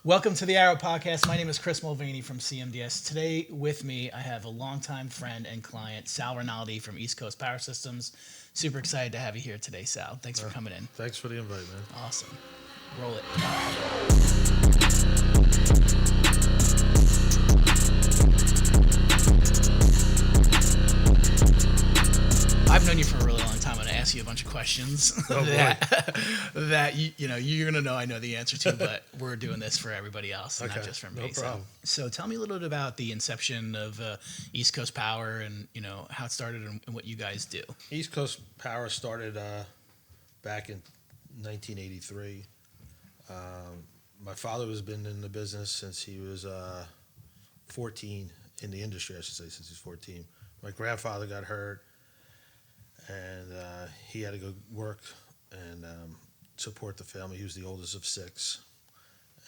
Welcome to the Arrow Podcast. My name is Chris Mulvaney from CMDS. Today with me, I have a longtime friend and client, Sal Rinaldi from East Coast Power Systems. Super excited to have you here today, Sal. Thanks for coming in. Thanks for the invite, man. Awesome. Roll it. I've known you for a really long time. I'm going to ask you a bunch of questions that you're going to know I know the answer to, but we're doing this for everybody else, not just for me. No problem. So tell me a little bit about the inception of East Coast Power and, how it started and what you guys do. East Coast Power started back in 1983. My father has been in the business since he was 14, in the industry, I should say, since he's 14. My grandfather got hurt, and he had to go work and support the family. He was the oldest of six,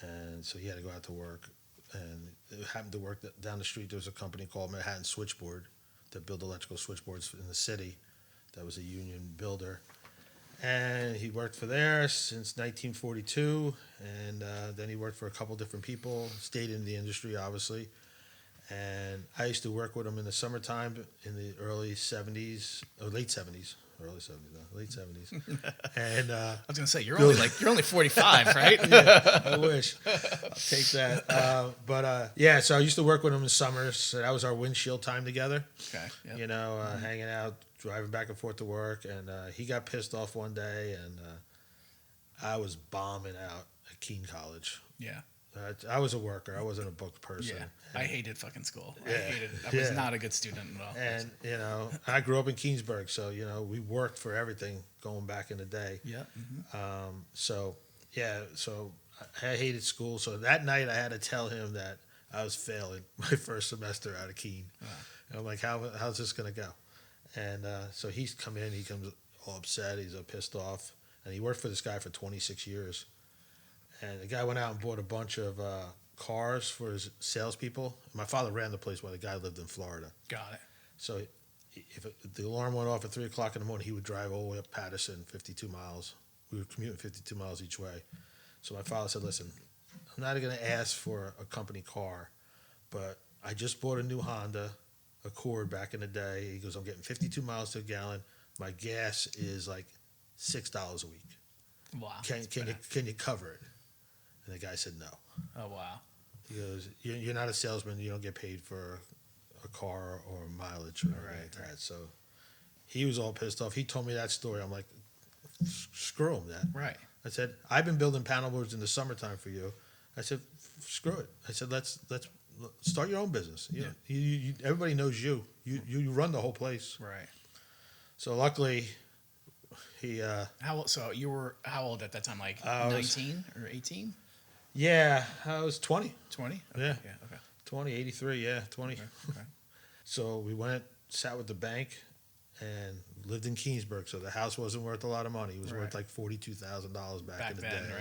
and so he had to go out to work. And it happened to work down the street. There was a company called Manhattan Switchboard that built electrical switchboards in the city. That was a union builder. And he worked for there since 1942, and then he worked for a couple different people, stayed in the industry, obviously. And I used to work with him in the summertime in the early 70s, or late 70s. And I was gonna say you're only 45, right? Yeah, I wish. I'll take that. But so I used to work with him in summers. So that was our windshield time together. Okay. Yep. Hanging out, driving back and forth to work. And he got pissed off one day, and I was bombing out at Keene College. Yeah. I was a worker. I wasn't a book person. Yeah, I hated fucking school. Yeah. I was not a good student at all. And, I grew up in Keensburg, so, we worked for everything going back in the day. Yeah. Mm-hmm. So I hated school. So that night I had to tell him that I was failing my first semester out of Keene. Wow. And I'm like, how's this going to go? And so he's come in, he comes all upset, he's pissed off. And he worked for this guy for 26 years. And the guy went out and bought a bunch of cars for his salespeople. My father ran the place while the guy lived in Florida. Got it. So if the alarm went off at 3 o'clock in the morning, he would drive all the way up Patterson, 52 miles. We were commuting 52 miles each way. So my father said, listen, I'm not going to ask for a company car, but I just bought a new Honda Accord back in the day. He goes, I'm getting 52 miles to a gallon. My gas is like $6 a week. Wow. Can you cover it? And the guy said no. Oh, wow. He goes, you're not a salesman. You don't get paid for a car or mileage or anything like that. So he was all pissed off. He told me that story. I'm like, screw him, Dad. Right. I said, I've been building panel boards in the summertime for you. I said, screw it. I said, let's start your own business. You everybody knows you. You run the whole place. Right. So luckily, he. So you were how old at that time? Like 19 or 18? Yeah, I was 20. 20? Okay. Yeah. Yeah. Okay. 20, 83, yeah, 20. Okay. So we went, sat with the bank, and lived in Keensburg. So the house wasn't worth a lot of money. It was worth like $42,000 back in the then, day.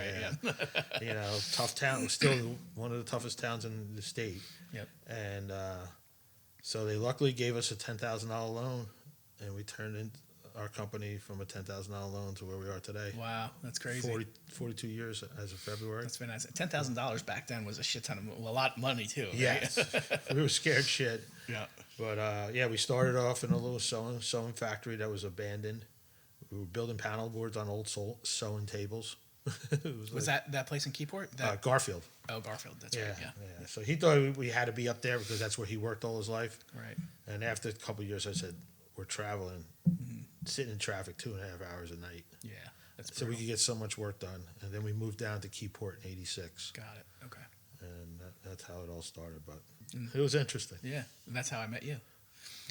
Right? Yeah. Tough town. It was still one of the toughest towns in the state. Yep. And so they luckily gave us a $10,000 loan, and we turned in our company from a $10,000 loan to where we are today. Wow, that's crazy. 42 years as of February. That's been nice. $10,000 back then was a shit ton of a lot of money too. Right? Yes, we were scared shit. Yeah. But we started off in a little sewing factory that was abandoned. We were building panel boards on old sewing tables. was that place in Keyport? Garfield. Oh, Garfield. That's right. Yeah. So he thought we had to be up there because that's where he worked all his life. Right. And after a couple of years, I said, we're traveling, sitting in traffic 2.5 hours a night. Yeah. That's so we could get so much work done. And then we moved down to Keyport in 86. Got it. Okay. And that's how it all started. But it was interesting. Yeah. And that's how I met you.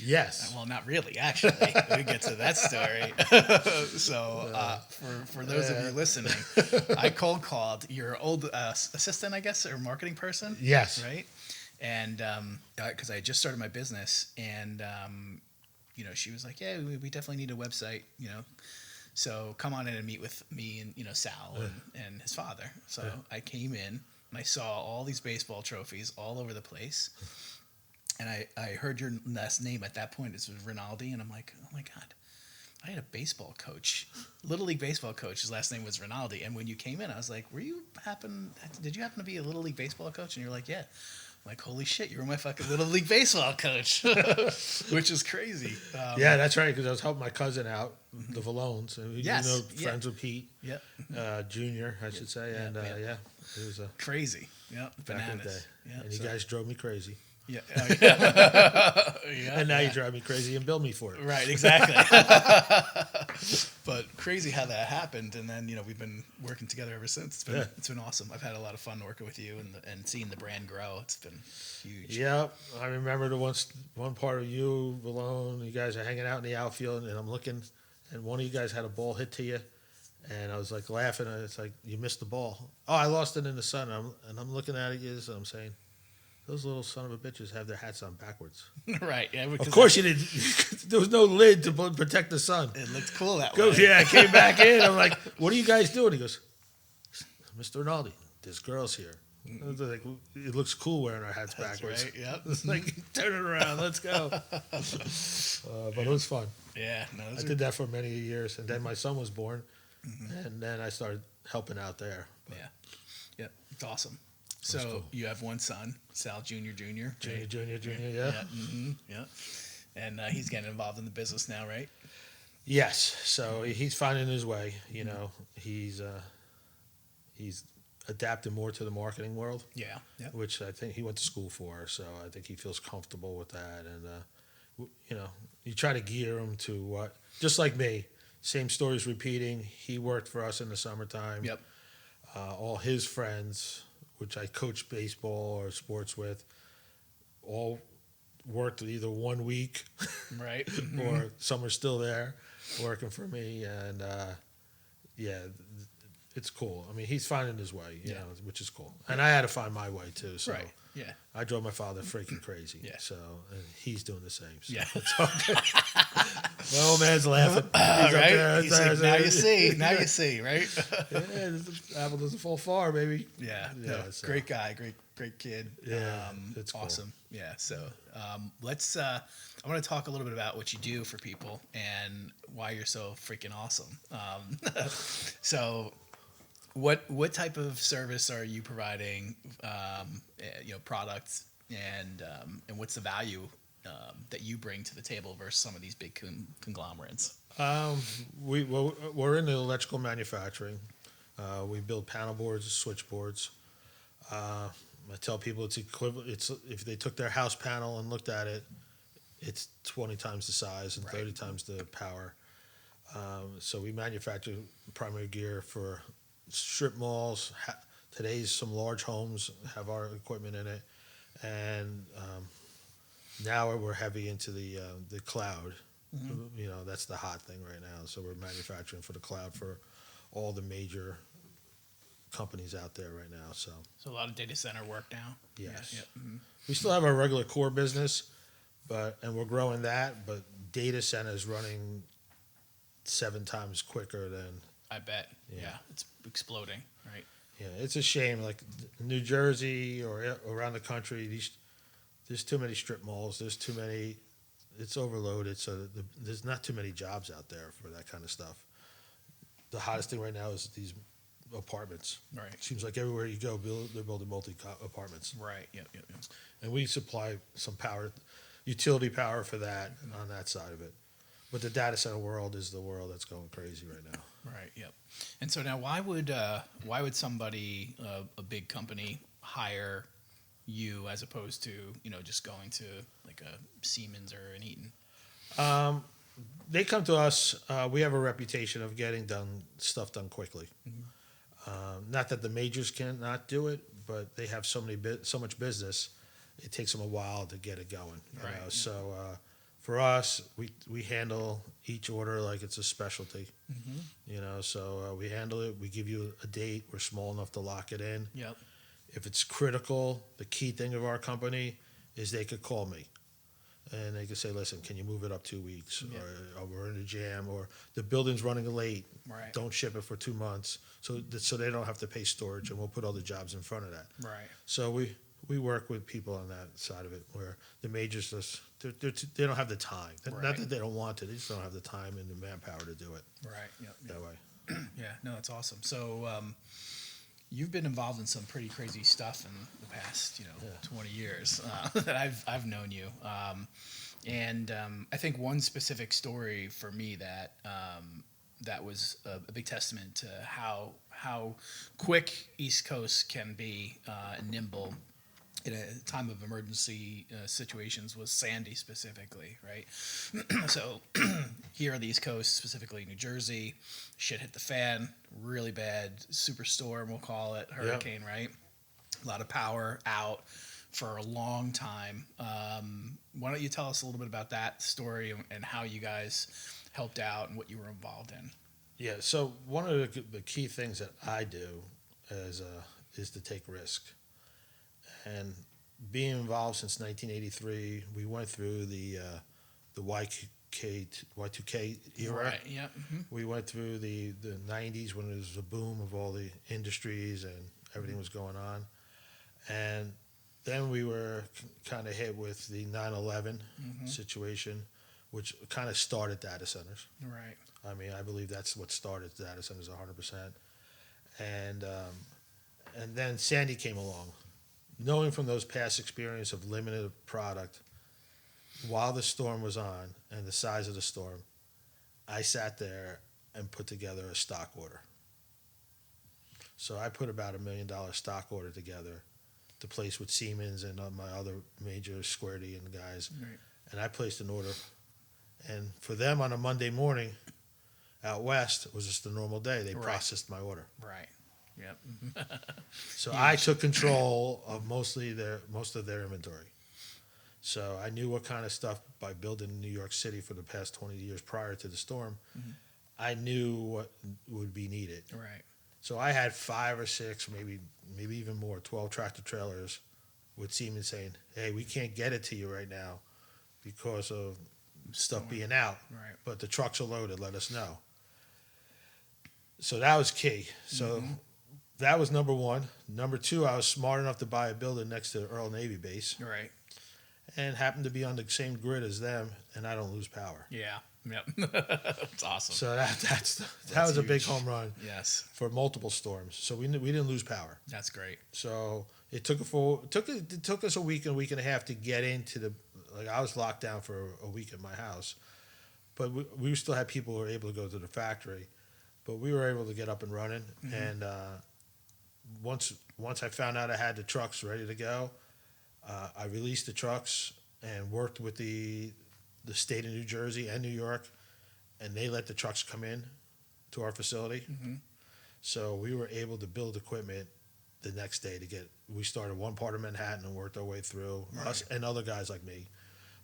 Yes. Well, not really, actually. We get to that story. So, for those of you listening, I cold called your old assistant, I guess, or marketing person. Yes. Right? And because I had just started my business, and she was like, "Yeah, we definitely need a website, So come on in and meet with me and Sal and his father." So I came in and I saw all these baseball trophies all over the place. And I heard your last name at that point. It was Rinaldi, and I'm like, oh my God, I had a baseball coach, Little League baseball coach. His last name was Rinaldi. And when you came in, I was like, did you happen to be a Little League baseball coach? And you're like, yeah. I'm like, holy shit, you were my fucking Little League baseball coach, which is crazy. Yeah, that's right, because I was helping my cousin out, the Valones. And Yes, you know, friends with Pete, Yep. Junior, I should say. And yeah, it was Crazy. Yep. back in the day. Bananas. Yeah. And you guys drove me crazy. Yeah. Yeah. And now you drive me crazy and bill me for it. Right, exactly. But crazy how that happened, and then we've been working together ever since. It's been awesome. I've had a lot of fun working with you and seeing the brand grow. It's been huge. Yeah, I remember the one part of you alone. You guys are hanging out in the outfield, and I'm looking, and one of you guys had a ball hit to you, and I was like laughing. And it's like, you missed the ball. Oh, I lost it in the sun. And I'm looking at you, and I'm saying, those little son of a bitches have their hats on backwards. Right. Yeah. Of course you did. There was no lid to protect the sun. It looked cool that way. Yeah, I came back in. I'm like, what are you guys doing? He goes, Mr. Rinaldi, there's girls here. I was like, it looks cool wearing our hats backwards. Right. Yep. It's like, turn it around. Let's go. But it was fun. Yeah. No. I did that for many years. And then my son was born. And then I started helping out there. Yeah. Yep. It's awesome. So cool. You have one son, Sal Junior, Junior, yeah. Yeah. Mm-hmm, yeah. And he's getting involved in the business now, right? Yes. So he's finding his way. You know, he's adapted more to the marketing world. Yeah. Yep. Which I think he went to school for. So I think he feels comfortable with that. And, you try to gear him to what, just like me, same stories repeating. He worked for us in the summertime. Yep. All his friends, which I coach baseball or sports with, all worked either 1 week Right. or some are still there working for me. And, it's cool. I mean, he's finding his way, you know, which is cool. And I had to find my way, too. So Right. Yeah. I drove my father freaking crazy. Yeah. So, and he's doing the same. So Yeah. it's all good. My old man's laughing. He's up Right. there. He's like, now you see. Now you see. Right. Yeah, the apple doesn't fall far, baby. Yeah. Yeah, No, so- great guy. Great kid. Yeah, it's cool. Awesome. Yeah. So let's. I want to talk a little bit about what you do for people and why you're so freaking awesome. So, what type of service are you providing? Products and what's the value that you bring to the table versus some of these big conglomerates? We're in the electrical manufacturing. We build panel boards, switchboards. I tell people it's equivalent. It's if they took their house panel and looked at it, it's 20 times the size and 30 times the power. So we manufacture primary gear for strip malls. Today's some large homes have our equipment in it, and now we're heavy into the cloud. Mm-hmm. You know, that's the hot thing right now. So we're manufacturing for the cloud for all the major companies out there right now. So a lot of data center work now. Yes. Yeah, yeah. Mm-hmm. We still have our regular core business, and we're growing that. But data center is running 7 times quicker than. I bet. Yeah. Yeah, it's exploding. Right. Yeah, it's a shame. Like New Jersey or around the country, there's too many strip malls. There's too many. It's overloaded. So there's not too many jobs out there for that kind of stuff. The hottest thing right now is these apartments. Right. It seems like everywhere you go, they're building apartments. Right. Yep. And we supply some power, utility power for that on that side of it. But the data center world is the world that's going crazy right now. Right. Yep. And so now, why would somebody, a big company, hire you as opposed to just going to like a Siemens or an Eaton? They come to us. We have a reputation of getting stuff done quickly. Mm-hmm. Not that the majors cannot do it, but they have so much business. It takes them a while to get it going. You know? So for us, we handle each order like it's a specialty. Mm-hmm. So we handle it. We give you a date. We're small enough to lock it in. Yep. If it's critical, the key thing of our company is they could call me. And they could say, listen, can you move it up 2 weeks? Yep. Or we're in a jam, or the building's running late. Right. Don't ship it for 2 months. So they don't have to pay storage, and we'll put all the jobs in front of that. Right. So we work with people on that side of it where the majors just they don't have the time. Right. Not that they don't want to, they just don't have the time and the manpower to do it Right. Yep. that way. Yeah. No, that's awesome. So, you've been involved in some pretty crazy stuff in the past, 20 years that I've known you. And I think one specific story for me that was a big testament to how quick East Coast can be and nimble in a time of emergency situations was Sandy specifically, right? So here on the East Coast, specifically New Jersey, shit hit the fan, really bad superstorm, we'll call it, hurricane, right? A lot of power out for a long time. Why don't you tell us a little bit about that story and how you guys helped out and what you were involved in? Yeah, so one of the key things that I do is to take risk. And being involved since 1983, we went through the Y2K era. Right, yeah. Mm-hmm. We went through the 90s when there was a boom of all the industries and everything was going on. And then we were kind of hit with the 9/11 situation, which kind of started data centers. Right. I mean, I believe that's what started data centers 100%. And then Sandy came along. Knowing from those past experience of limited product, while the storm was on and the size of the storm, I sat there and put together a stock order. So I put about $1 million stock order together to place with Siemens and my other major Square D and guys. Right. And I placed an order. And for them on a Monday morning out west, it was just a normal day. They processed my order. Right. Yep. So I took control of most of their inventory. So I knew what kind of stuff, by building in New York City for the past 20 years prior to the storm, I knew what would be needed. Right. So I had 5 or 6, maybe even more, 12 tractor trailers with Siemens saying, hey, we can't get it to you right now because of stuff being out. Right. But the trucks are loaded, let us know. So that was key. So that was number one. Number two, I was smart enough to buy a building next to Earl Navy Base Right. and happened to be on the same grid as them, and I don't lose power. Yeah. Yep. That's awesome. So that was a big home run. Yes. For multiple storms. So we didn't lose power. That's great. So it took us a week and a half to get into I was locked down for a week at my house, but we still had people who were able to go to the factory, but we were able to get up and running. And once I found out I had the trucks ready to go, I released the trucks and worked with the state of New Jersey and New York, and they let the trucks come in to our facility. So we were able to build equipment the next day we started one part of Manhattan and worked our way through, us and other guys like me.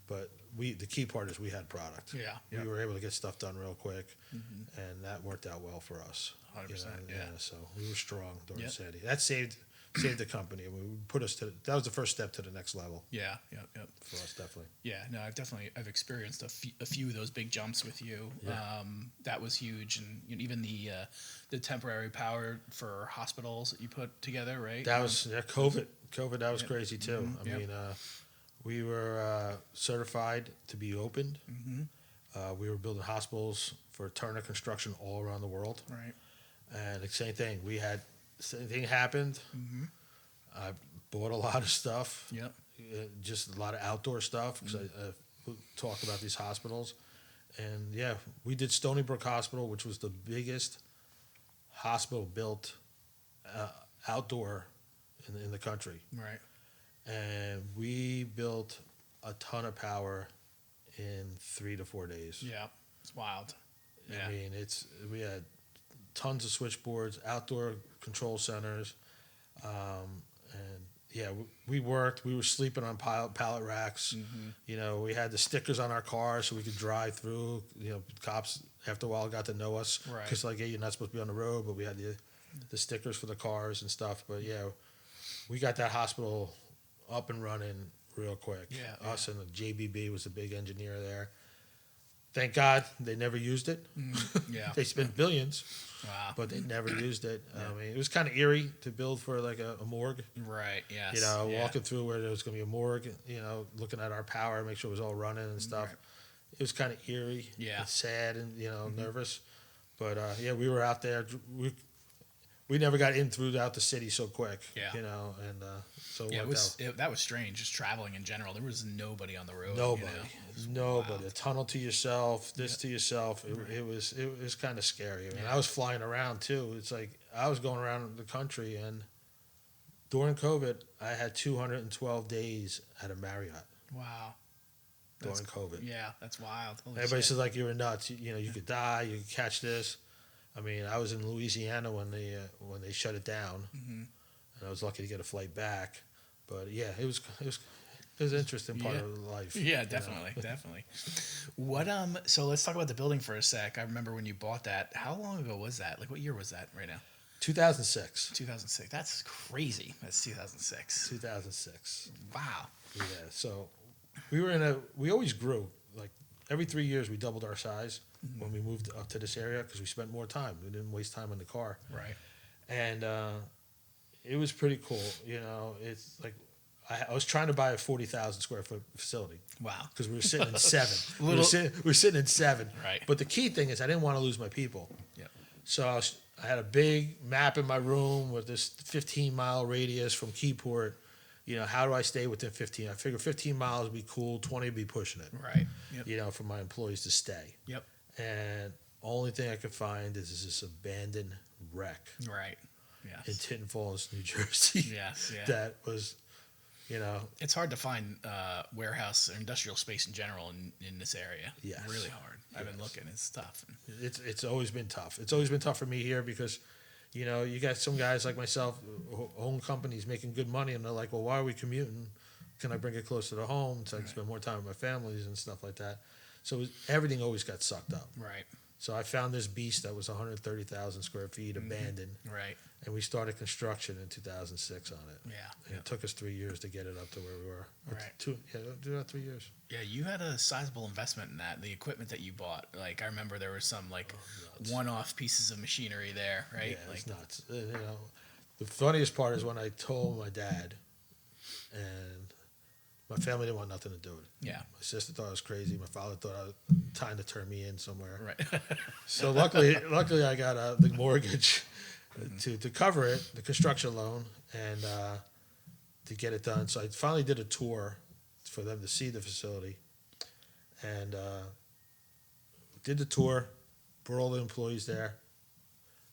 But the key part is we had product. Yeah. We were able to get stuff done real quick, and that worked out well for us. 100%. Yeah. So we were strong during Yep. Sandy. That saved the company. That was the first step to the next level Yeah. Yep. for us, definitely. Yeah, no, I've experienced a few of those big jumps with you. Yeah. That was huge, and even the temporary power for hospitals that you put together, right? That was COVID. That was crazy too. I Yep. mean, we were certified to be opened. We were building hospitals for Turner Construction all around the world, Right. and the same thing. Same thing happened. I bought a lot of stuff. Yep. Just a lot of outdoor stuff because I talked about these hospitals, and yeah, we did Stony Brook Hospital, which was the biggest hospital built outdoor in the country, Right. and we built a ton of power in 3 to 4 days. Yeah. It's wild. Yeah. I mean, we had tons of switchboards, outdoor control centers, and yeah, we worked. We were sleeping on pallet racks. We had the stickers on our cars so we could drive through. Cops after a while got to know us Right. because hey, you're not supposed to be on the road, but we had the stickers for the cars and stuff. But yeah, we got that hospital up and running real quick. Yeah. Us and the JBB was the big engineer there. Thank God they never used it. Yeah. They spent billions, Wow. but they never used it. I mean, it was kind of eerie to build for like a morgue. Right. Yes. You know, Yeah. walking through where there was going to be a morgue, you know, looking at our power, make sure it was all running and stuff. Right. It was kind of eerie, Yeah. and sad, and nervous. But yeah, we were out there. We never got in throughout the city so quick. Yeah. You know, and so Yeah, worked out. that was strange. Just traveling in general, there was nobody on the road. Nobody, It was nobody. wild. A tunnel to yourself, this to yourself. It was kind of scary. I mean, I was flying around too. It's like I was going around the country, and during COVID, I had 212 days at a Marriott Wow. during COVID. Yeah, that's wild. Holy Everybody shit. says like you were nuts. You could die. You could catch this. I mean, I was in Louisiana when they shut it down, and I was lucky to get a flight back. But yeah, it was an interesting part of life. Yeah, definitely, definitely. What So let's talk about the building for a sec. I remember when you bought that. How long ago was that? Like, what year was that? Right now, 2006. 2006. That's crazy. That's 2006. 2006. Wow. Yeah. So we always grew. Like every 3 years, we doubled our size when we moved up to this area because we spent more time. We didn't waste time in the car. Right. And it was pretty cool. You know, it's like I was trying to buy a 40,000 square foot facility. Wow. Because we were sitting in 7. Little- we were sitting in 7. Right. But the key thing is I didn't want to lose my people. Yep. So I had a big map in my room with this 15-mile radius from Keyport. You know, how do I stay within 15? I figure 15 miles would be cool, 20 would be pushing it. Right. Yep. You know, for my employees to stay. Yep. And only thing I could find is this abandoned wreck Right. in Yes. Tinton Falls, New Jersey. Yes. Yeah. That was, It's hard to find warehouse or industrial space in general in this area. Yes. Really hard. I've been looking. It's tough. it's always been tough. It's always been tough for me here because, you got some guys like myself who own companies making good money, and they're like, well, why are we commuting? Can I bring it closer to home so I can spend more time with my families and stuff like that? So everything always got sucked up. Right. So I found this beast that was 130,000 square feet abandoned, Right. and we started construction in 2006 on it. Yeah. And it took us 3 years to get it up to where we were. Right. About 3 years. Yeah, you had a sizable investment in that. The equipment that you bought, like I remember there was some one-off pieces of machinery there, right? Yeah, it's nuts. The funniest part is when I told my dad, and my family didn't want nothing to do with it. Yeah. My sister thought I was crazy. My father thought I was trying to turn me in somewhere. Right. So luckily I got the mortgage to cover it, the construction loan, and to get it done. So I finally did a tour for them to see the facility, and did the tour, brought all the employees there.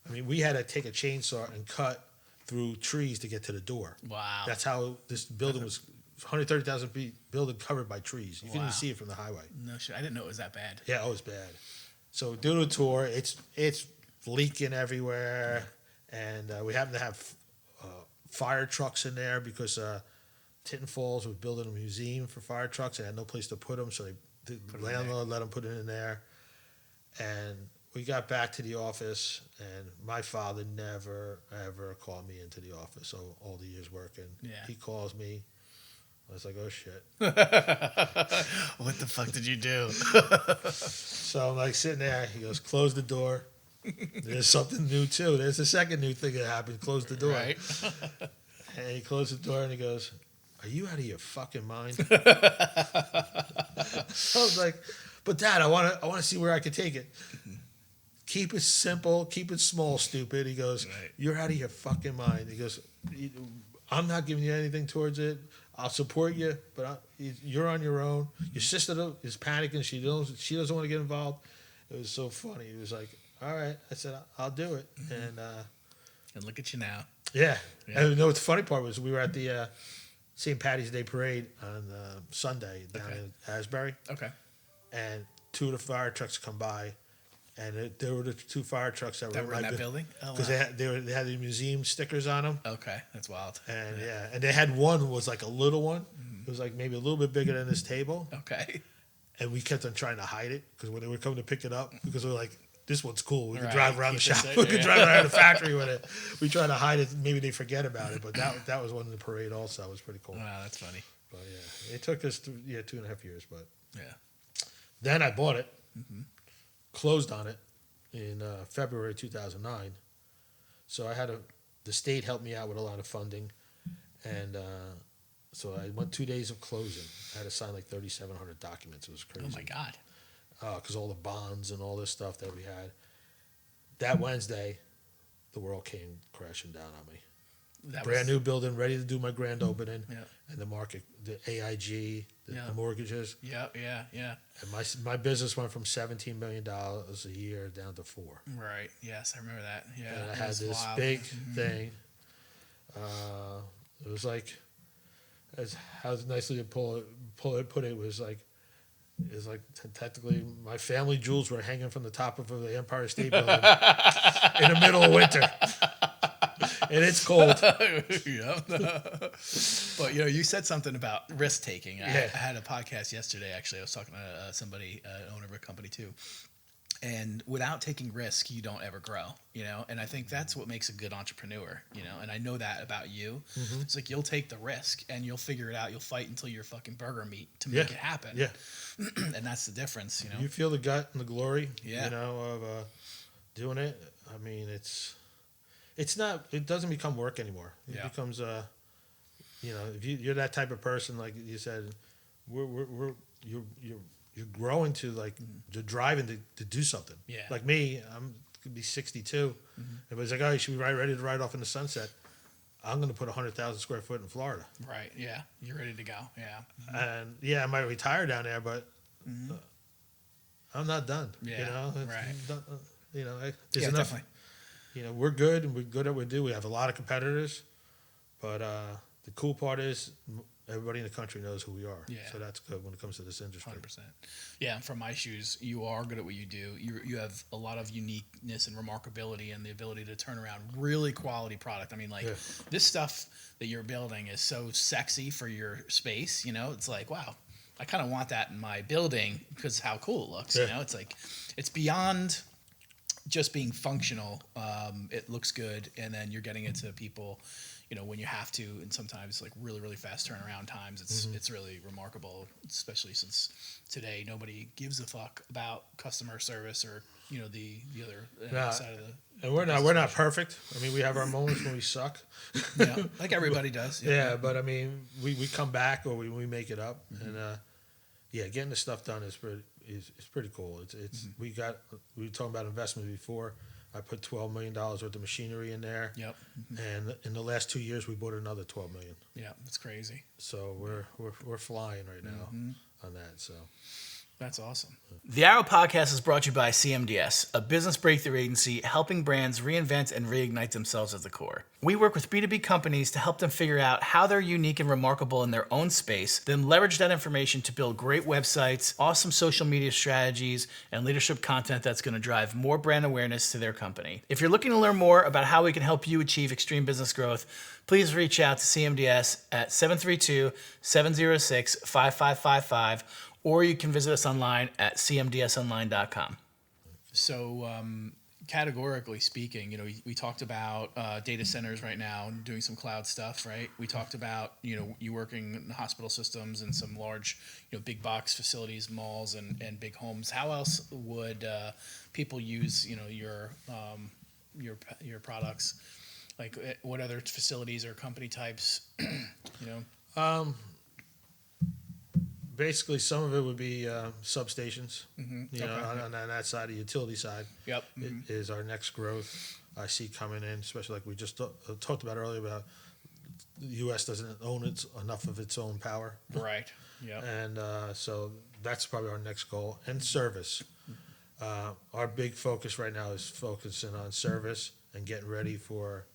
I mean, we had to take a chainsaw and cut through trees to get to the door. Wow. That's how this building was. 130,000 feet building covered by trees. You couldn't even see it from the highway. No shit. I didn't know it was that bad. Yeah, it was bad. So doing a tour, it's leaking everywhere, and we happen to have fire trucks in there because Tinton Falls was building a museum for fire trucks. They had no place to put them, so the landlord let them put it in there. And we got back to the office, and my father never, ever called me into the office. So all the years working, he calls me. I was like, oh, shit. What the fuck did you do? So I'm like sitting there. He goes, close the door. There's something new, too. There's the second new thing that happened. Close the door. Right. And he closed the door, and he goes, are you out of your fucking mind? I was like, but Dad, I want to see where I can take it. Keep it simple. Keep it small, stupid. He goes, you're out of your fucking mind. He goes, I'm not giving you anything towards it. I'll support you, but you're on your own. Your sister is panicking. She doesn't want to get involved. It was so funny. He was like, all right. I said, I'll do it. And look at you now. Yeah. And you know what the funny part was? We were at the St. Patty's Day Parade on Sunday down in Asbury. Okay. And 2 of the fire trucks come by. And there were the 2 fire trucks that were in that building? Oh, because wow. they had the museum stickers on them. Okay, that's wild. And and they had one was like a little one. It was like maybe a little bit bigger than this table. Okay. And we kept on trying to hide it because when they were coming to pick it up, because we were like, this one's cool. We can drive around the shop. We can drive around the factory with it. We try to hide it. Maybe they forget about it. But that was one of the parade also. It was pretty cool. Wow, that's funny. But yeah, it took us 2.5 years. But yeah. Then I bought it. closed on it in February 2009. So the state helped me out with a lot of funding, and so I went 2 days of closing. I had to sign like 3,700 documents. It was crazy. Oh my God. Because all the bonds and all this stuff that we had. That Wednesday, the world came crashing down on me. Brand new building, ready to do my grand opening, and the market, the AIG, the mortgages. Yeah. And my business went from $17 million a year down to $4 million. Right. Yes, I remember that. Yeah. And I had this big thing. It was like, as how nicely to put it was like, technically my family jewels were hanging from the top of the Empire State Building in the middle of winter. And it's cold. But you said something about risk taking. Yeah. I had a podcast yesterday. Actually, I was talking to somebody, an owner of a company too. And without taking risk, you don't ever grow. And I think that's what makes a good entrepreneur. And I know that about you. Mm-hmm. It's like you'll take the risk and you'll figure it out. You'll fight until you're fucking burger meat to make it happen. Yeah. And that's the difference. You feel the gut and the glory. Yeah. Of doing it. I mean, it's not. It doesn't become work anymore. It becomes if you're that type of person, like you said, you're growing to like you're driving to do something. Yeah. Like me, I'm could be 62. Mm-hmm. Everybody's like, oh, you should be ready to ride off in the sunset. I'm going to put 100,000 square foot in Florida. Right. Yeah. You're ready to go. Yeah. Mm-hmm. And I might retire down there, but I'm not done. Yeah. Right. There's enough. Definitely. We're good and we're good at what we do. We have a lot of competitors, but the cool part is everybody in the country knows who we are. Yeah. So that's good when it comes to this industry. 100%. Yeah, and from my shoes, you are good at what you do. You have a lot of uniqueness and remarkability and the ability to turn around really quality product. I mean, this stuff that you're building is so sexy for your space. It's like, wow, I kind of want that in my building because how cool it looks. Yeah. It's like it's beyond just being functional. It looks good, and then you're getting it to people when you have to, and sometimes like really, really fast turnaround times. It's really remarkable, especially since today nobody gives a fuck about customer service or the other side of the. And we're not perfect. I mean, we have our moments when we suck. Yeah, like everybody does. Yeah, but I mean, we come back or we make it up, and getting the stuff done is pretty cool. It's we were talking about investment before. I put $12 million worth of machinery in there. Yep. And in the last 2 years, we bought another $12 million. Yeah, that's crazy. So we're flying right now on that. So that's awesome. The Arrow Podcast is brought to you by CMDS, a business breakthrough agency helping brands reinvent and reignite themselves at the core. We work with B2B companies to help them figure out how they're unique and remarkable in their own space, then leverage that information to build great websites, awesome social media strategies, and leadership content that's going to drive more brand awareness to their company. If you're looking to learn more about how we can help you achieve extreme business growth, please reach out to CMDS at 732-706-5555, or you can visit us online at cmdsonline.com. So, categorically speaking, we talked about data centers right now and doing some cloud stuff, right? We talked about, you working in hospital systems and some large, big box facilities, malls and big homes. How else would people use, your products? Like what other facilities or company types, Basically, some of it would be substations. On that side, the utility side. Yep. Is our next growth I see coming in, especially like we just talked about earlier about the U.S. doesn't own enough of its own power. Right. Yeah. And so that's probably our next goal. And service. Our big focus right now is focusing on service and getting ready for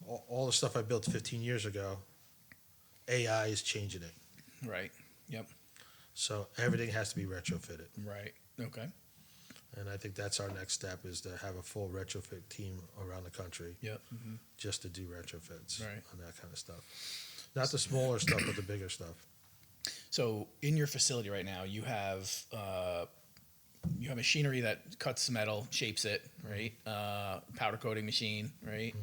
all the stuff I built 15 years ago. AI is changing it. Right. Yep. So everything has to be retrofitted. Right. Okay. And I think that's our next step is to have a full retrofit team around the country. Yep. Just to do retrofits on that kind of stuff. Not the smaller stuff, but the bigger stuff. So in your facility right now, you have machinery that cuts metal, shapes it, right? Powder coating machine, right?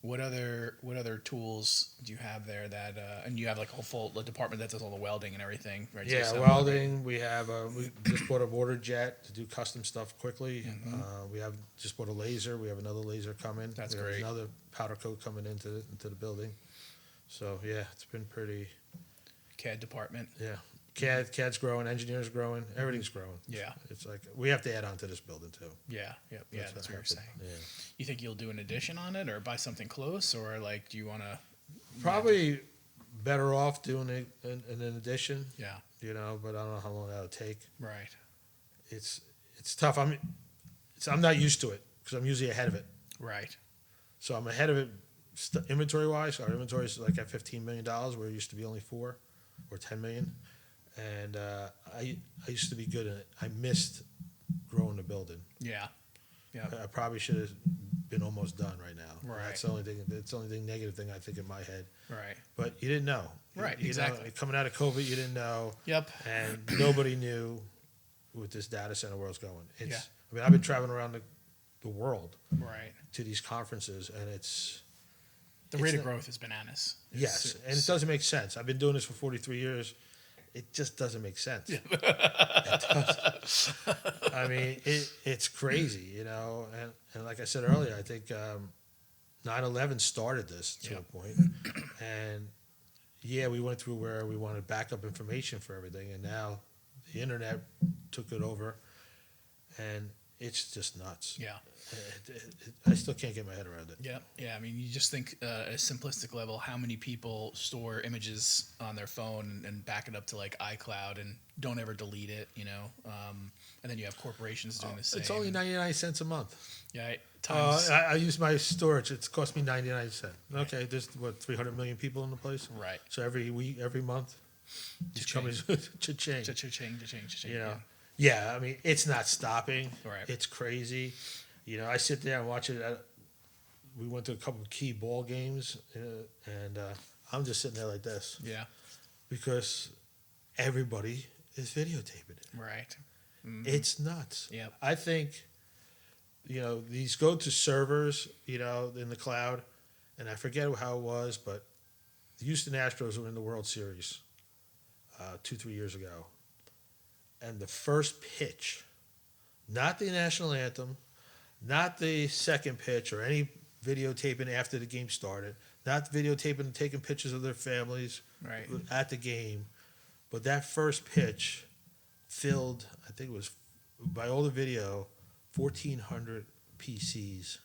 What other tools do you have there that and you have like a whole full department that does all the welding and everything, right? So you Yeah, sell welding. We have we just bought a water jet to do custom stuff quickly. We have just bought a laser. We have another laser coming. That's we have great. another powder coat coming into the building. So yeah, it's been pretty. CAD department. Yeah, CAD's growing, engineers growing, everything's growing. Yeah. It's like we have to add on to this building too. Yeah. Yeah. That's what you're saying. Yeah. You think you'll do an addition on it, or buy something close, or like do you want to? Probably better off doing an addition. Yeah. You know, but I don't know how long that'll take. Right. It's tough. I'm not used to it because I'm usually ahead of it. Right. So I'm ahead of it inventory wise. Our inventory is like at $15 million, where it used to be only 4 or 10 million. And I used to be good at it. I missed growing the building. Yeah. Yeah. I probably should have been almost done right now. Right. That's the only thing. That's the only thing negative thing I think in my head. Right. But you didn't know. Right. You Exactly. know, coming out of COVID, you didn't know. Yep. And nobody knew what this data center world's going. Yeah. I mean, I've been traveling around the world Right. to these conferences, and The rate of growth is bananas. Yes, and it doesn't make sense. I've been doing this for 43 years. It just doesn't make sense. It doesn't. I mean, it's crazy, you know. And like I said earlier, I think 9/11 started this to a point. And yeah, we went through where we wanted backup information for everything, and now the internet took it over, and it's just nuts. Yeah. I still can't get my head around it. Yeah, yeah. I mean, you just think at a simplistic level, how many people store images on their phone and back it up to like iCloud and don't ever delete it, you know? And then you have corporations doing the same. It's only 99 cents a month. Yeah, times. I use my storage. It's cost me 99 cents. Okay, there's 300 million people in the place. Right. So every week, every month, these companies cha-ching. Cha-ching. You know. Yeah, I mean, it's not stopping. Right. It's crazy. You know, I sit there and watch it. We went to a couple of key ball games, and I'm just sitting there like this. Yeah. Because everybody is videotaping it. Right. Mm-hmm. It's nuts. Yep. I think, you know, these go to servers, you know, in the cloud, and I forget how it was, but the Houston Astros were in the World Series 2-3 years ago. And the first pitch, not the national anthem, not the second pitch or any videotaping after the game started, not videotaping and taking pictures of their families Right. at the game, but that first pitch filled, I think it was, by all the video, 1,400 PCs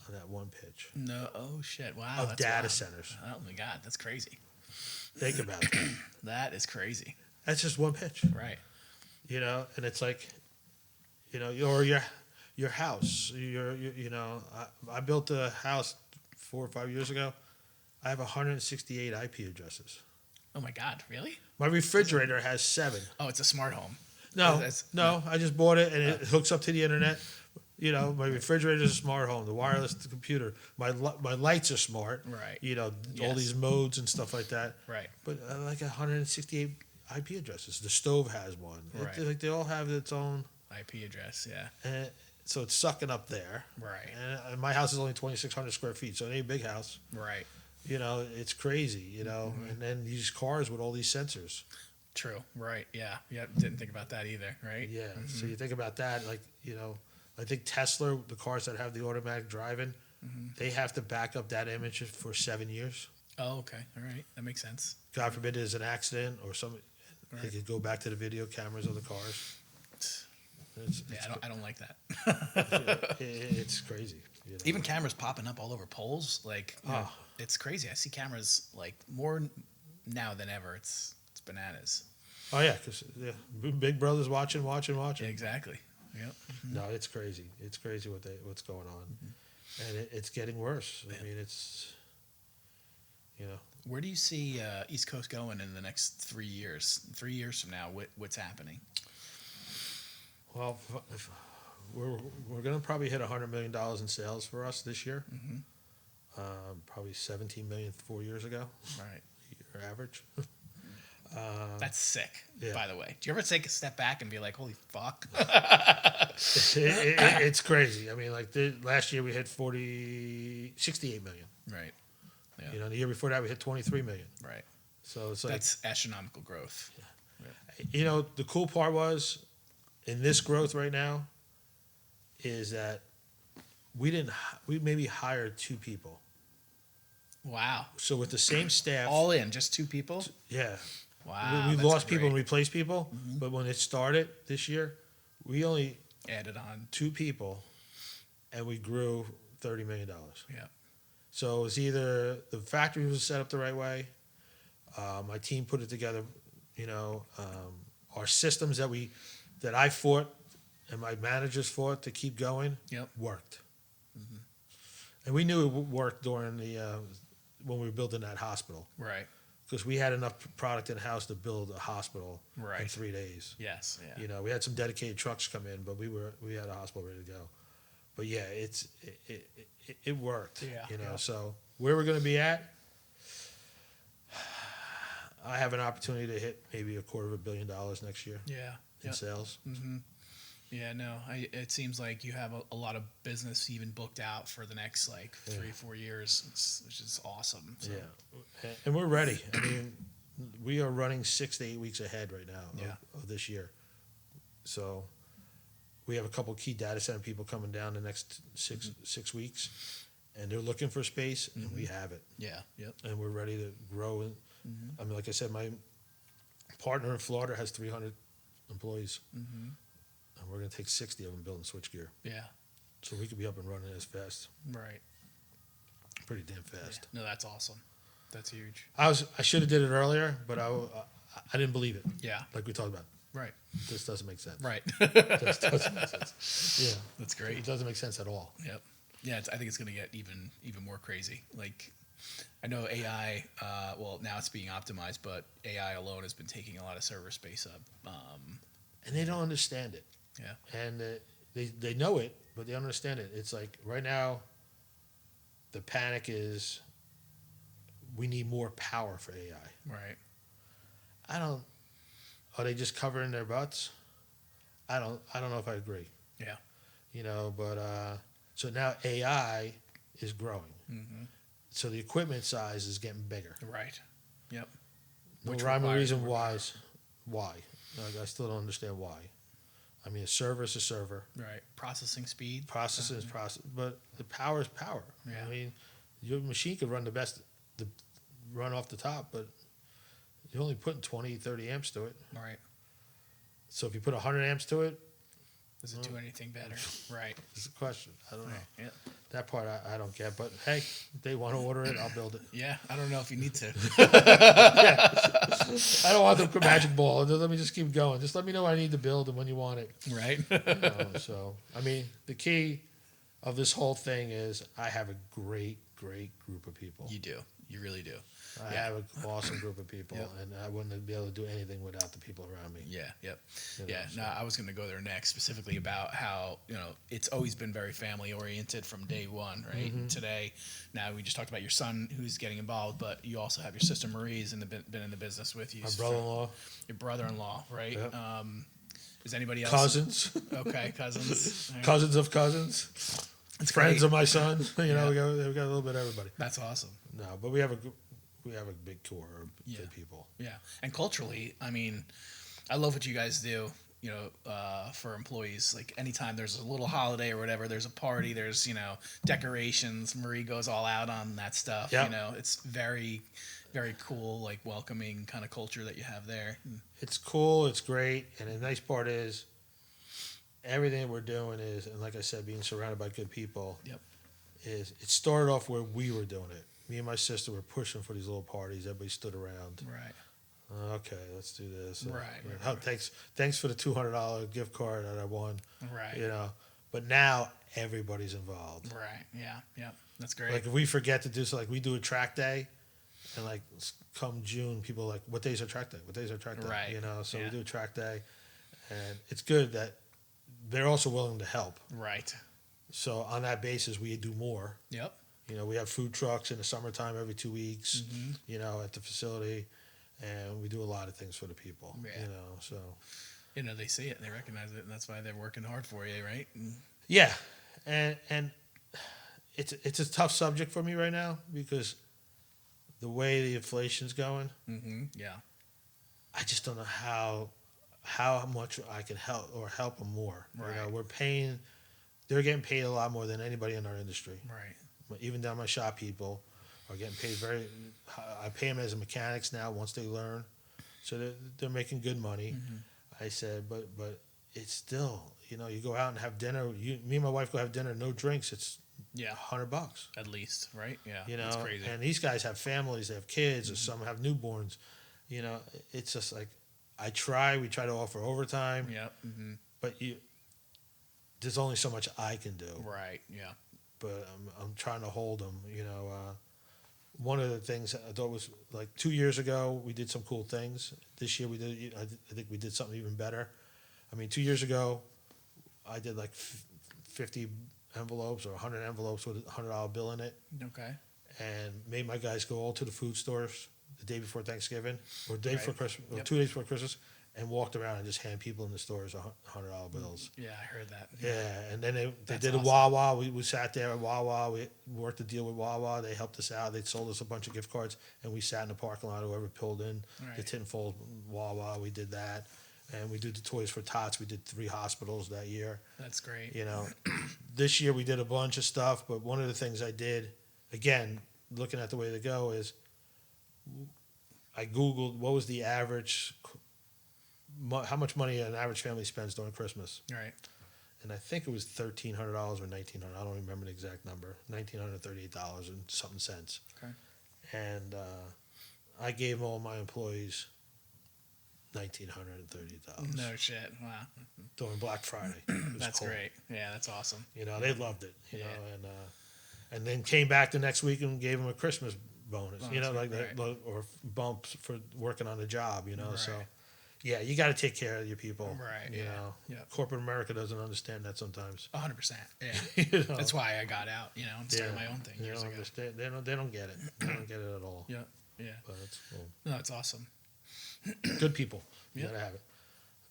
on that one pitch. No. Oh shit! Wow. Of that's data wild. centers. Oh my god, that's crazy. Think about it. That is crazy. That's just one pitch. Right. You know, and it's like, you know, or your house. You know, I built a house 4 or 5 years ago. I have 168 IP addresses. Oh my god, really? My refrigerator has 7. Oh, it's a smart home. No, I just bought it and it hooks up to the internet. You know, my refrigerator is a smart home. The wireless computer. My lights are smart. Right. You know, all Yes. these modes and stuff like that. Right. But like 168 IP addresses. The stove has one. Right. Like they all have its own. IP address, yeah. And so it's sucking up there. Right. And my house is only 2,600 square feet, so it ain't a big house. Right. You know, it's crazy. You know, and then these cars with all these sensors. True. Right. Yeah. Yeah. Didn't think about that either. Right. Yeah. So you think about that, like, you know, I think Tesla, the cars that have the automatic driving, they have to back up that image for 7 years. Oh, okay. All right. That makes sense. God forbid there's an accident or something. They Right. could go back to the video cameras of the cars. Yeah, I don't like that. It's crazy. You know? Even cameras popping up all over poles, like you know, Oh. it's crazy. I see cameras like more now than ever. It's bananas. Oh yeah, because Big Brother's watching. Yeah, exactly. Yep. No, it's crazy. It's crazy what's going on, and it's getting worse. I mean, it's, you know. Where do you see East Coast going in the next 3 years? 3 years from now, what's happening? Well, we're going to probably hit $100 million in sales for us this year. Probably 17 million 4 years ago. Right. Your average. That's sick. Yeah. By the way, do you ever take a step back and be like, "Holy fuck"? It's crazy. I mean, like last year we hit 68 million. Right. Yeah. You know, the year before that we hit 23 million. Right. So it's like, That's astronomical growth. you know, the cool part was in this growth right now is that we maybe hired 2 people. Wow. So with the same staff, All in, just 2 people? yeah, Wow. we that's lost people and great. replaced people. But when it started this year, we only Added on. 2 people, and we grew $30 million. Yeah. So it was either the factory was set up the right way, my team put it together, you know, our systems that I fought and my managers fought to keep going Yep. worked. And we knew it worked during when we were building that hospital Right. because we had enough product in house to build a hospital in Right. 3 days. Yes. Yeah. You know, we had some dedicated trucks come in, but we had a hospital ready to go. But yeah, it worked. Yeah, You know, yeah. so where we're going to be at, I have an opportunity to hit maybe $250 million next year Yeah. in Yep. sales. Yeah, no, it seems like you have a lot of business even booked out for the next like 3-4 years, which is awesome. So. Yeah, and we're ready. I mean, we are running 6 to 8 weeks ahead right now Yeah. of this year. So we have a couple key data center people coming down the next six weeks, and they're looking for space, and we have it, Yeah. Yep. and we're ready to grow. And I mean, like I said, my partner in Florida has 300 employees, and we're going to take 60 of them building switchgear, Yeah. so we could be up and running as fast, Right. pretty damn fast. No, that's awesome. That's huge. I should have did it earlier, but I didn't believe it. Yeah. Like we talked about. Right. This doesn't make sense. Right. This doesn't make sense. Yeah. That's It great. doesn't make sense at all. Yep. Yeah, I think it's going to get even more crazy. Like, I know AI. Well, now it's being optimized, but AI alone has been taking a lot of server space up. And they don't understand it. Yeah. And they know it, but they don't understand it. It's like right now, the panic is we need more power for AI. Right. Are they just covering their butts? I don't know if I agree. Yeah. You know, but so now AI is growing. So the equipment size is getting bigger. Right. Yep. No Which rhyme or requires reason more why. Like, I still don't understand why. I mean, a server is a server. Right. Processing speed. Processing is process, but the power is power. Yeah. I mean, your machine could run run off the top, but you're only putting 20, 30 amps to it. Right. So if you put 100 amps to it, Does it do anything better? Right. it's a question. I don't know. Yeah. That part I don't get, but hey, if they want to order it, I'll build it. Yeah. I don't know if you need to. I don't want the magic ball. Let me just keep going. Just let me know what I need to build and when you want it. Right. You know, so, I mean, the key of this whole thing is I have a great group of people. You do. You really do. I have an awesome group of people, Yep. and I wouldn't be able to do anything without the people around me. Yeah. Yep. You know, Yeah. so- No, I was going to go there next, specifically about how, it's always been very family oriented from day one, right? And today, now we just talked about your son who's getting involved, but you also have your sister Marie's been in the business with you. My brother-in-law, Your brother-in-law, right? Yep. Is anybody else? cousins, Okay, cousins. All right. cousins of cousins, That's friends great. of my son. You know, Yeah. we got a little bit of everybody. That's awesome. No, but we have a big core of Yeah. good people. Yeah, and culturally, I mean, I love what you guys do. For employees, like anytime there's a little holiday or whatever, there's a party, there's decorations. Marie goes all out on that stuff. Yep. It's very, very cool, like welcoming kind of culture that you have there. It's cool. It's great. And the nice part is everything we're doing is, and like I said, being surrounded by good people. Yep. Is it started off where we were doing it. Me and my sister were pushing for these little parties. Everybody stood around. Right. Okay, let's do this. Right, You know, right, right. Thanks for the $200 gift card that I won. Right. You know, but now everybody's involved. Right. Yeah. Yeah. That's great. Like if we forget to do so, like we do a track day, and like come June, people are like, what day's our track day? What day's our track day? Right. You know, so Yeah. we do a track day, and it's good that they're also willing to help. Right. So on that basis, we do more. Yep. You know, we have food trucks in the summertime every 2 weeks. Mm-hmm. You know, at the facility, and we do a lot of things for the people. Yeah. You know, so They see it and they recognize it, and that's why they're working hard for you, right? yeah, and it's a tough subject for me right now because the way the inflation's going, Yeah. I just don't know how much I can help them more. Right. You know, they're getting paid a lot more than anybody in our industry. Right. Even down my shop people are getting paid I pay them as mechanics now once they learn, so they're making good money. I said, but it's still, you know, you go out and have dinner. Me and my wife go have dinner, no drinks. It's $100 at least, right? Yeah, you know, it's crazy. and these guys have families, they have kids, or some have newborns. You know, it's just like we try to offer overtime. Yeah. But there's only so much I can do. Right. Yeah. But I'm trying to hold them. You know, one of the things I thought was like 2 years ago we did some cool things. This year I think we did something even better. I mean, 2 years ago I did like 50 envelopes or 100 envelopes with a $100 bill in it. Okay. And made my guys go all to the food stores the day before Thanksgiving or day before Christmas or Yep. 2 days before Christmas, and walked around and just hand people in the stores $100 bills. Yeah, I heard that. Yeah, and then they That's did awesome. a Wawa. We sat there at Wawa. We worked a deal with Wawa. They helped us out. They sold us a bunch of gift cards, and we sat in the parking lot. Whoever pulled in the Right. tinfoil Wawa, we did that. And we did the Toys for Tots. We did 3 hospitals that year. That's great. You know, this year we did a bunch of stuff, but one of the things I did, again, looking at the way to go, is I Googled what was the average, how much money an average family spends during Christmas. Right. And I think it was $1,300 or $1,900. I don't remember the exact number. $1,938 and something cents. Okay. And I gave all my employees $1,930 No shit. Wow. during Black Friday. It was That's cool. great. Yeah, that's awesome. You know, they loved it. You Yeah. know, and then came back the next week and gave them a Christmas bonus. You know, like right. that, or bumps for working on the job. You know, Right. so yeah, you got to take care of your people. Right, You yeah, know, yeah. corporate America doesn't understand that sometimes. 100%. Yeah. You know? That's why I got out, and started my own thing They years don't ago. understand. They don't get it. They don't get it at all. Yeah. Yeah. But it's cool. No, it's awesome. Good people. You Yeah. gotta have it.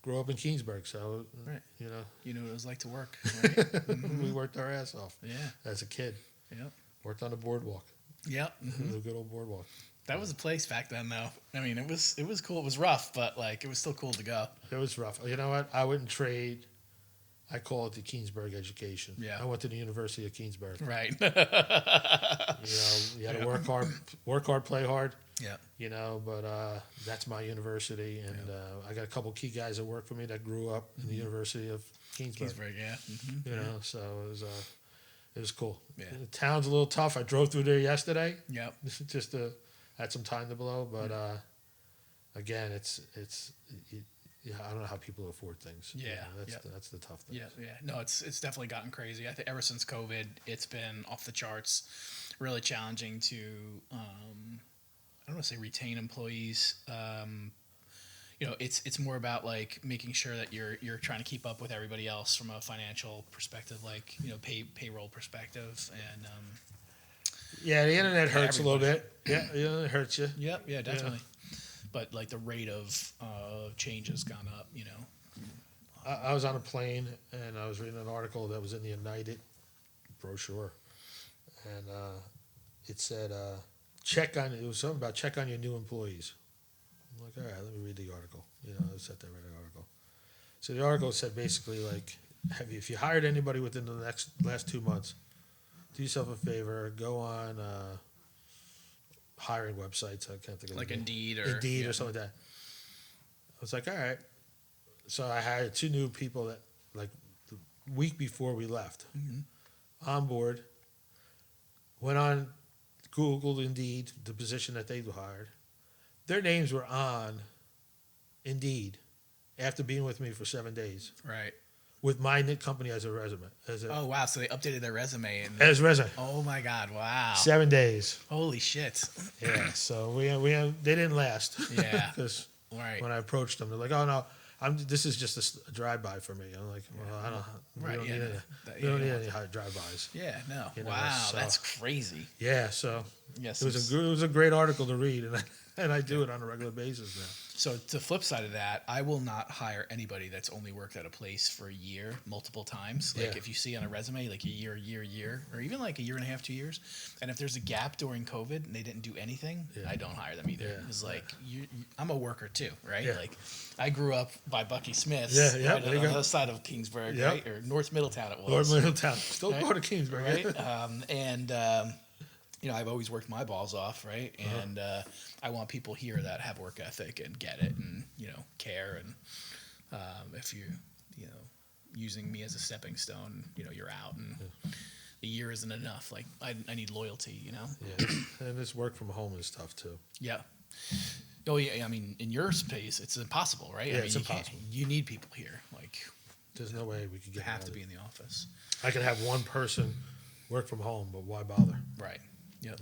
Grew up in Keensburg, so Right. you know You know what it was like to work, right? we worked our ass off Yeah. as a kid. Yep. Worked on the boardwalk, Yep. the good old boardwalk. That was a place back then, though. I mean, it was cool. It was rough, but like it was still cool to go. It was rough. You know what? I wouldn't trade. I call it the Keensburg education. Yeah. I went to the University of Keensburg. Right. You know, you had to work hard, play hard. Yeah. You know, but that's my university, and I got a couple key guys that work for me that grew up in the University of Keensburg. Keysburg, yeah. You know, so it was cool. Yeah. The town's a little tough. I drove through there yesterday Yep. just to had some time to blow, but again, it's I don't know how people afford things. You Yeah, know, yep. that's the tough thing. Yeah, yeah. No, it's definitely gotten crazy. I think ever since COVID, it's been off the charts, really challenging to I don't want to say retain employees. It's more about like making sure that you're trying to keep up with everybody else from a financial perspective, like payroll perspective, and Yeah, the internet hurts a little everybody. bit. Yeah, it hurts you. yep, yeah, definitely. But like the rate of change has gone up. I was on a plane and I was reading an article that was in the United brochure, and it said it was something about check on your new employees. I'm like, all right, let me read the article. You know, I sat there read the article. So the article said basically like, if you hired anybody within the last 2 months, do yourself a favor, go on hiring websites. I can't think of Like the name. Indeed Indeed or something like that. I was like, all right. So I hired 2 new people that like the week before we left on board. Went on Google Indeed, the position that they hired. Their names were on Indeed after being with me for 7 days Right. with my company as a resume. Oh wow! So they updated their resume and As a resume. oh my god! Wow. 7 days. Holy shit. Yeah. So they didn't last. Yeah. Because Right. when I approached them, they're like, "Oh no, this is just a drive-by for me." I'm like, "Well, I don't. Right, We don't yeah, need any. that- We don't yeah. need any drive-bys." Yeah. No. You know, Wow. so- That's crazy. Yeah. So Yes. it was a great article to read, and And I do it on a regular basis now. So the flip side of that, I will not hire anybody that's only worked at a place for a year, multiple times. Like if you see on a resume, like a year, or even like a year and a half, 2 years, and if there's a gap during COVID and they didn't do anything, I don't hire them either. Yeah. It's like I'm a worker too, right? Yeah. Like I grew up by Bucky Smith's, Yeah, right on the other side of Kingsburg, right, or North Middletown it was. North Middletown, still right? go to Kingsburg, right? I've always worked my balls off, right? And I want people here that have work ethic and get it, and care. And if you using me as a stepping stone, you're out, and the year isn't enough. Like I need loyalty, Yeah, and this work from home is tough too. Yeah. Oh yeah. I mean, in your space, it's impossible, right? Yeah, I mean, it's impossible. You need people here. Like, there's no way we could get. Have to be in the office. I could have one person work from home, but why bother? Right. Yep.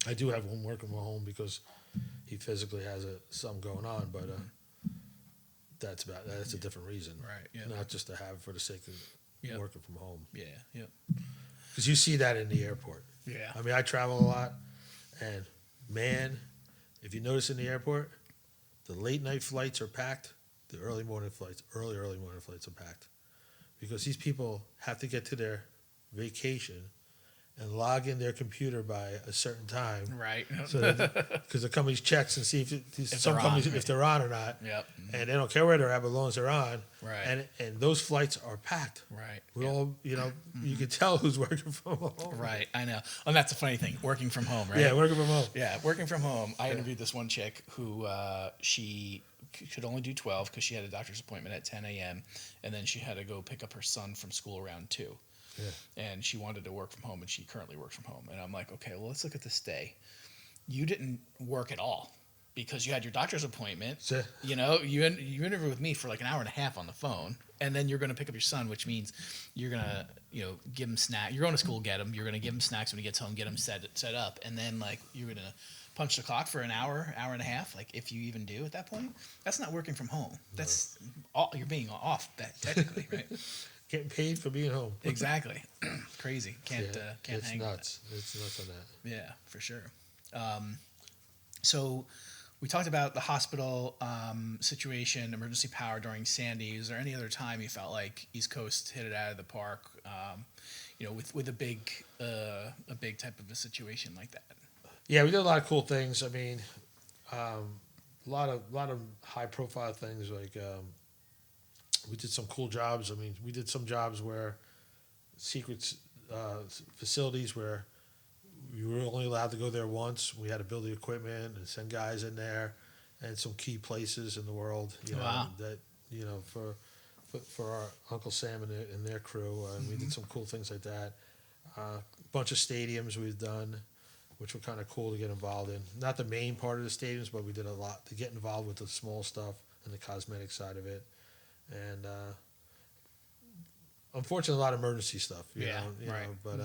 I do have one working from home because he physically has something going on, but that's a different reason, right? Yeah. Not just to have for the sake of working from home. Yeah. Yep. Because you see that in the airport. Yeah. I mean, I travel a lot, and man, if you notice in the airport, the late night flights are packed. The early morning flights are packed, because these people have to get to their vacation and log in their computer by a certain time, right? So because the companies checks and see if they're on or not. Yep. And they don't care where they're at, but as long as they're on. Right. And those flights are packed. Right. We all, you can tell who's working from home. Right. I know. And that's the funny thing, working from home, right? Yeah, working from home. Yeah, working from home. I interviewed this one chick who she could only do 12 because she had a doctor's appointment at 10 a.m. and then she had to go pick up her son from school around 2. Yeah. And she wanted to work from home, and she currently works from home. And I'm like, okay, well, let's look at this day. You didn't work at all because you had your doctor's appointment. Yeah. You interviewed with me for like an hour and a half on the phone, and then you're going to pick up your son, which means you're going to, give him snack. You're going to school, get him. You're going to give him snacks when he gets home, get him set up, and then like you're going to punch the clock for an hour and a half. Like if you even do at that point, that's not working from home. That's all, you're being off that technically, right? Getting paid for being home. Exactly. Crazy. Can't it's hang nuts. It's nuts on that. Yeah, for sure. So we talked about the hospital situation, emergency power during Sandy. Is there any other time you felt like East Coast hit it out of the park? With a big type of a situation like that. Yeah, we did a lot of cool things. I mean, a lot of high profile things like. We did some cool jobs. I mean, we did some jobs where secret facilities where we were only allowed to go there once. We had to build the equipment and send guys in there, and some key places in the world. That for our Uncle Sam and their crew, and we did some cool things like that. A bunch of stadiums we've done, which were kind of cool to get involved in. Not the main part of the stadiums, but we did a lot to get involved with the small stuff and the cosmetic side of it. And unfortunately, a lot of emergency stuff, you know. But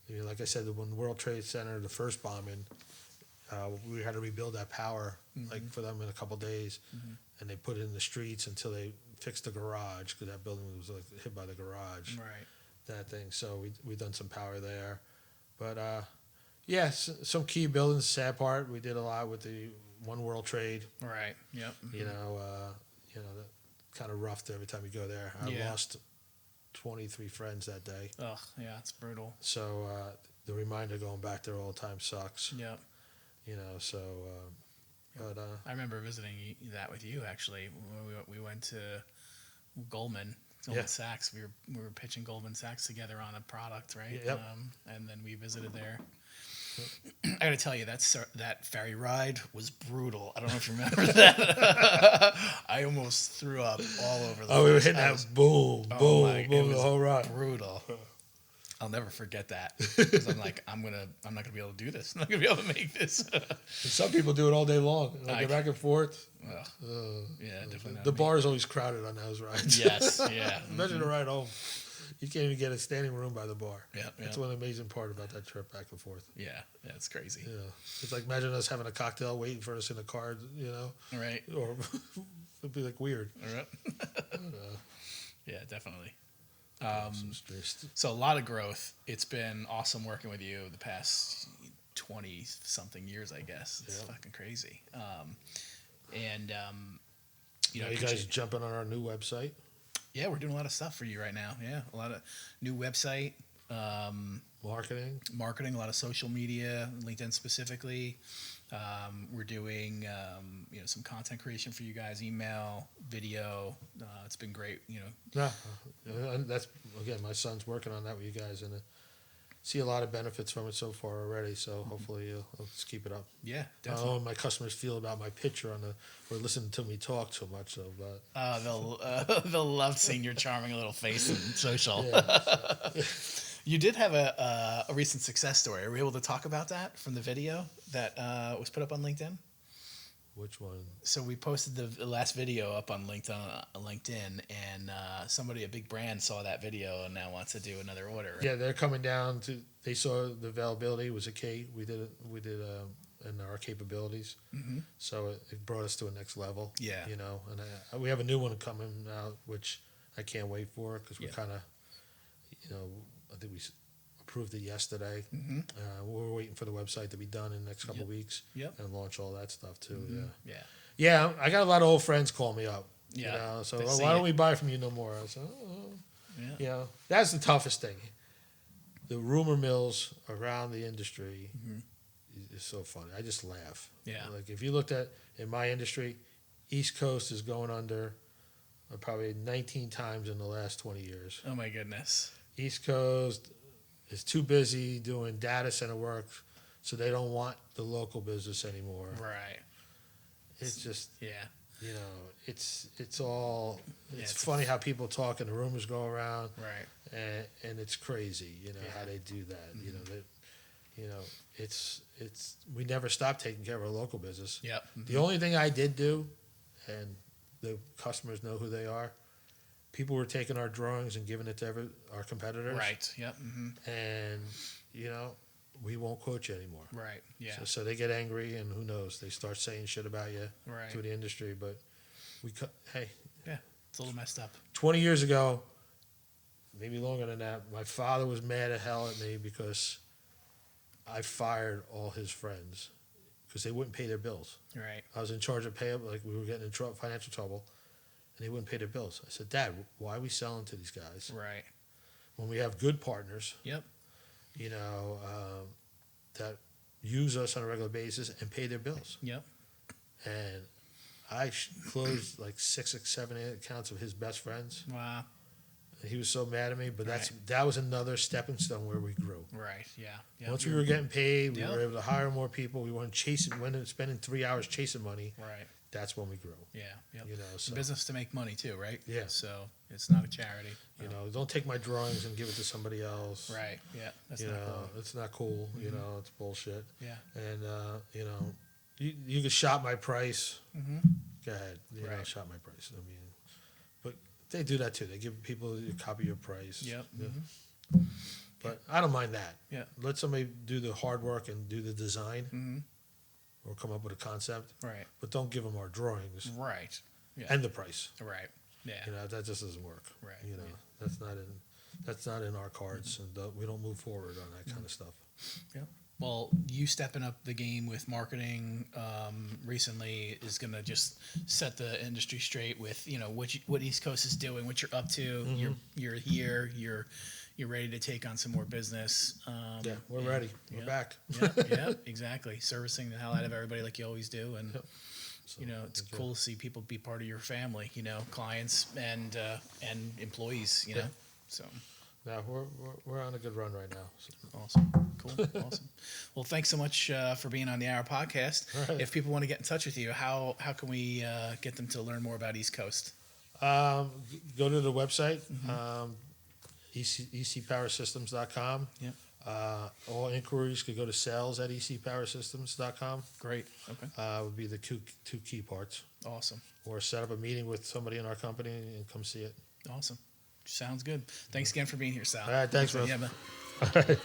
like I said, when the World Trade Center, the first bombing, we had to rebuild that power like for them in a couple days, and they put it in the streets until they fixed the garage because that building was like hit by the garage, right? That thing. So we done some power there, but some key buildings. Sad part, we did a lot with the One World Trade, right? Yep. That kind of rough every time you go there. I lost 23 friends that day. Ugh, yeah, it's brutal. So the reminder going back there all the time sucks. Yep. But I remember visiting that with you actually. We went to Goldman Sachs. We were pitching Goldman Sachs together on a product, right? Yep. And then we visited there. I got to tell you, that ferry ride was brutal. I don't know if you remember that. I almost threw up all over the place. We were hitting that boom, the whole ride. Brutal. I'll never forget that because I'm like, I'm not gonna be able to do this. I'm not gonna be able to make this. Some people do it all day long, like back and forth. Yeah, definitely. The bar is always crowded on those rides. Yes, yeah. Imagine the ride home. You can't even get a standing room by the bar. Yeah, that's one amazing part about that trip back and forth. Yeah, it's crazy. Yeah, it's like imagine us having a cocktail waiting for us in the car, Right. Or it'd be like weird. All right. Yeah, definitely. So a lot of growth. It's been awesome working with you the past 20 something years, I guess. It's fucking crazy. You know, you guys jumping on our new website? Yeah, we're doing a lot of stuff for you right now. Yeah, a lot of new website, marketing, a lot of social media, LinkedIn specifically. We're doing some content creation for you guys, email, video. It's been great. Yeah, and that's again, my son's working on that with you guys, and see a lot of benefits from it so far already. So hopefully you'll just keep it up. Yeah, I don't definitely. know what my customers feel about my picture or listening to me talk so much. So, but They'll love seeing your charming little face in social. yeah, You did have a recent success story. Are we able to talk about that from the video that was put up on LinkedIn? which one? So we posted the last video up on LinkedIn, and somebody, a big brand, saw that video and now wants to do another order. Right? Yeah, they're coming down to. They saw the availability was okay. We did and our capabilities. Mm-hmm. So it brought us to a next level. Yeah. And we have a new one coming out, which I can't wait for because we're kind of, I think we approved it yesterday. Mm-hmm. We're waiting for the website to be done in the next couple of weeks. Yep. And launch all that stuff too. Mm-hmm. Yeah. Yeah. Yeah, I got a lot of old friends call me up. Yeah. So They why don't we buy from you no more? I said, Yeah. that's the toughest thing. The rumor mills around the industry is so funny. I just laugh. Yeah. Like if you looked at in my industry, East Coast is going under probably 19 times in the last 20 years. Oh my goodness. East Coast is too busy doing data center work, so they don't want the local business anymore. Right. It's just Yeah. it's all it's it's funny how people talk and the rumors go around. Right. And it's crazy, how they do that. Mm-hmm. It's we never stopped taking care of our local business. Yep. Mm-hmm. The only thing I did do, and the customers know who they are, people were taking our drawings and giving it to our competitors. Right. Yep. Mm-hmm. And, we won't quote you anymore. Right. Yeah. So they get angry, and who knows? They start saying shit about you Right. to the industry. But hey, Yeah. It's a little messed up. 20 years ago, maybe longer than that, my father was mad as hell at me because I fired all his friends because they wouldn't pay their bills. Right. I was in charge of paying, like we were getting in financial trouble, and they wouldn't pay their bills. I said, Dad, why are we selling to these guys Right. when we have good partners, Yep. that use us on a regular basis and pay their bills? Yep. And I closed like 6, 7, 8 accounts of his best friends. Wow. And he was so mad at me, but Right. that was another stepping stone where we grew. Right. Yeah. Yep. Once we were getting paid, we Yep. were able to hire more people. We weren't spending 3 hours chasing money. Right. That's when we grew. Yeah. Yep. So It's a business to make money too, right? Yeah. So it's not a charity. don't take my drawings and give it to somebody else. Right. Yeah. That's You not know, cool. it's not cool. It's bullshit. Yeah. And you can shop my price. Mm-hmm. Go ahead. Right. Shop my price. I mean, but they do that too. They give people a copy of your price. Yep. Yeah. Mm-hmm. But I don't mind that. Yeah. Let somebody do the hard work and do the design Mm-hmm. or come up with a concept. Right. But don't give them our drawings Right. Yeah. and the price. Right. Yeah. That just doesn't work. Right. That's not in our cards, and we don't move forward on that kind of stuff. Yep. Well, you stepping up the game with marketing recently is going to just set the industry straight with what East Coast is doing, what you're up to. Mm-hmm. You're here. You're ready to take on some more business. Yeah, we're ready. We're back. Yeah, exactly. Servicing the hell out of everybody like you always do, and Yep. So, it's cool to see people be part of your family. Clients and employees. Yeah. So. Now we're on a good run right now. So. Awesome. Cool. Awesome. Well, thanks so much for being on the Hour Podcast. Right. If people want to get in touch with you, how can we get them to learn more about East Coast? Go to the website, ecpowersystems.com. Yep. All inquiries could go to sales@ecpowersystems.com. Great. Okay. Would be the two key parts. Awesome. Or set up a meeting with somebody in our company and come see it. Awesome. Sounds good. Thanks again for being here, Sal. All right, thanks, Yeah, man. man.